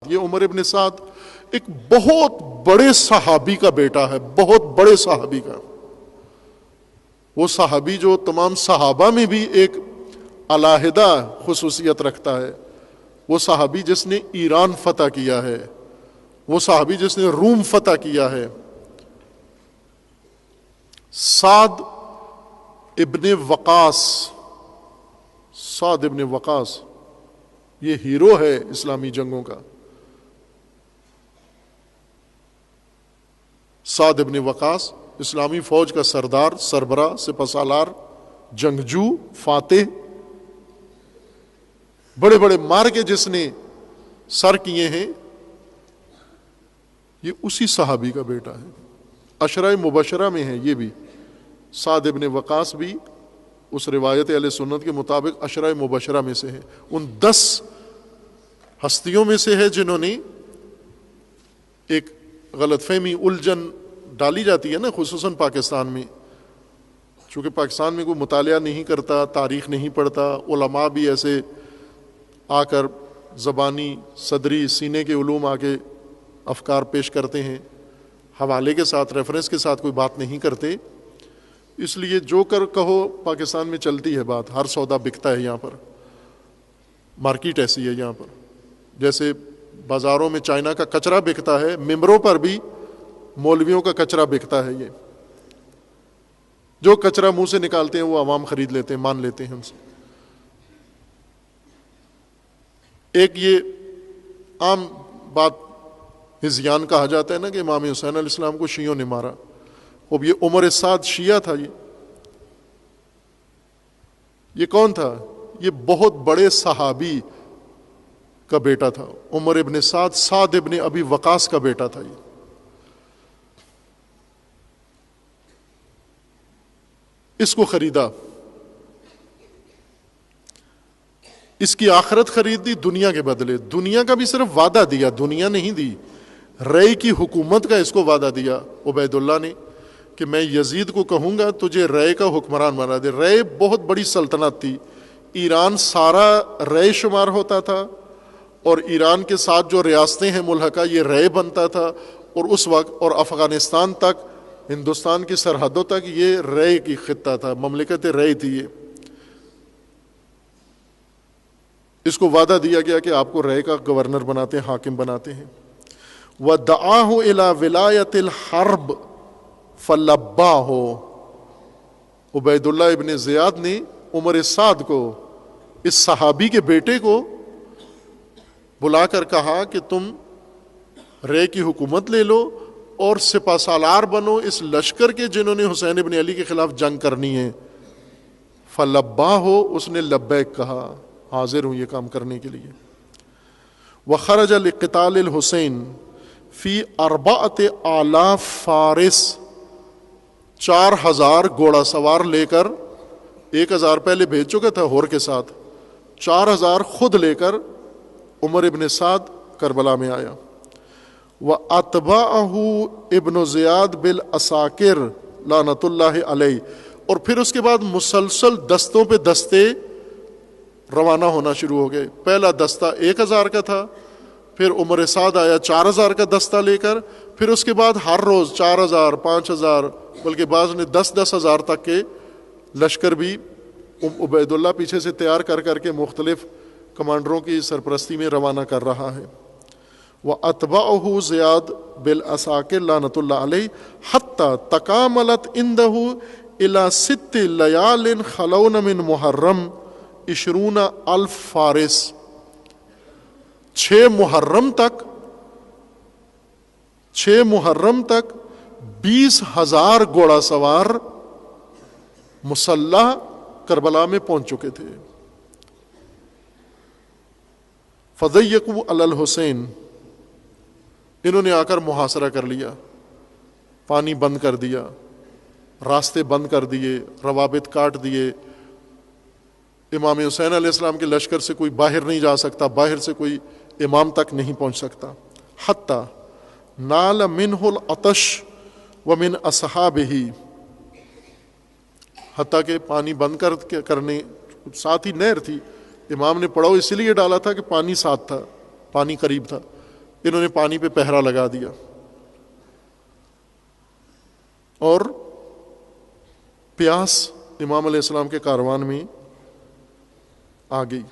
یہ عمر ابن سعد ایک بہت بڑے صحابی کا بیٹا ہے، بہت بڑے صحابی کا، وہ صحابی جو تمام صحابہ میں بھی ایک علیحدہ خصوصیت رکھتا ہے، وہ صحابی جس نے ایران فتح کیا ہے، وہ صحابی جس نے روم فتح کیا ہے، سعد ابن وقاص، سعد ابن وقاص یہ ہیرو ہے اسلامی جنگوں کا۔ سعد ابن وقاص اسلامی فوج کا سردار، سربراہ، سپہ سالار، جنگجو، فاتح، بڑے بڑے مارکے جس نے سر کیے ہیں، یہ اسی صحابی کا بیٹا ہے، عشرہ مبشرہ میں ہے۔ یہ بھی سعد ابن وقاص بھی اس روایت اہل سنت کے مطابق عشرہ مبشرہ میں سے ہے، ان 10 ہستیوں میں سے ہے جنہوں نے ایک غلط فہمی، الجھن ڈالی جاتی ہے نا، خصوصاً پاکستان میں، چونکہ پاکستان میں کوئی مطالعہ نہیں کرتا، تاریخ نہیں پڑھتا، علماء بھی ایسے آ کر زبانی، صدری، سینے کے علوم آ کے افکار پیش کرتے ہیں، حوالے کے ساتھ، ریفرنس کے ساتھ کوئی بات نہیں کرتے، اس لیے جو کہو پاکستان میں چلتی ہے بات، ہر سودا بکتا ہے یہاں پر، مارکیٹ ایسی ہے یہاں پر، جیسے بازاروں میں چائنا کا کچرا بکتا ہے، ممبروں پر بھی مولویوں کا کچرا بکتا ہے۔ یہ جو کچرا منہ سے نکالتے ہیں وہ عوام خرید لیتے ہیں، مان لیتے ہیں ان سے۔ ایک یہ عام بات ہذیان کہا جاتا ہے نا کہ امام حسین علیہ السلام کو شیعوں نے مارا، اب یہ عمر سعد شیعہ تھا۔ یہ کون تھا؟ یہ بہت بڑے صحابی کا بیٹا تھا، عمر ابن سعد، سعد ابن ابی وقاص کا بیٹا تھا۔ یہ اس کو خریدا، اس کی آخرت خرید دی دنیا کے بدلے، دنیا کا بھی صرف وعدہ دیا، دنیا نہیں دی، رے کی حکومت کا اس کو وعدہ دیا عبید اللہ نے کہ میں یزید کو کہوں گا تجھے رے کا حکمران بنا دے۔ رے بہت بڑی سلطنت تھی، ایران سارا رے شمار ہوتا تھا، اور ایران کے ساتھ جو ریاستیں ہیں ملحقہ یہ رے بنتا تھا، اور اس وقت اور افغانستان تک، ہندوستان کی سرحدوں تک یہ رے کی خطہ تھا، مملکت رے تھی۔ یہ اس کو وعدہ دیا گیا کہ آپ کو رے کا گورنر بناتے ہیں، حاکم بناتے ہیں۔ وَدَعَاهُ إِلَى وِلَایَةِ الْحَرْبِ فَلَبَّاهُ، عبید اللہ ابن زیاد نے عمر سعد کو، اس صحابی کے بیٹے کو بلا کر کہا کہ تم رے کی حکومت لے لو اور سپہ سالار بنو اس لشکر کے جنہوں نے حسین ابن علی کے خلاف جنگ کرنی ہے۔ فَلَبَّاهُ، اس نے لبیک کہا، حاضر ہوں یہ کام کرنے کے لیے۔ وَخَرَجَ لِقِتَالِ الْحُسَيْن فی 4,000 فارس، 4,000 گھوڑا سوار لے کر، 1,000 پہلے بھیج چکا تھا ہور کے ساتھ، 4,000 خود لے کر عمر ابن سعد کربلا میں آیا۔ وَأَتْبَعَهُ ابن زیاد بِالْعَسَاکِرِ لعنت اللہ علیہ، اور پھر اس کے بعد مسلسل دستوں پہ دستے روانہ ہونا شروع ہو گئے۔ پہلا دستہ 1,000 کا تھا، پھر عمر سعد آیا 4,000 کا دستہ لے کر، پھر اس کے بعد ہر روز 4,000، 5,000، بلکہ بعض نے 10,000 تک کے لشکر بھی عبید اللہ پیچھے سے تیار کر کر کے مختلف کمانڈروں کی سرپرستی میں روانہ کر رہا ہے۔ وَأَتْبَعَهُ زیاد بِالْعَسَاکِرِ لعنت اللہ علیہ حتی تکاملت عندہ الی 6 لیال خلون من محرم 20,000 فارس، 6 محرم تک 20,000 گھوڑا سوار مسلح کربلا میں پہنچ چکے تھے۔ فضیقوا علی الحسین، انہوں نے آ کر محاصرہ کر لیا، پانی بند کر دیا، راستے بند کر دیے، روابط کاٹ دیے، امام حسین علیہ السلام کے لشکر سے کوئی باہر نہیں جا سکتا، باہر سے کوئی امام تک نہیں پہنچ سکتا۔ حتی نال منہ العطش ومن اصحابہ، حتیٰ کہ پانی بند کرنے، ساتھ ہی نہر تھی، امام نے پڑاؤ اسی لیے ڈالا تھا کہ پانی ساتھ تھا، پانی قریب تھا، انہوں نے پانی پہ پہرا لگا دیا اور پیاس امام علیہ السلام کے کاروان میں آ گئی.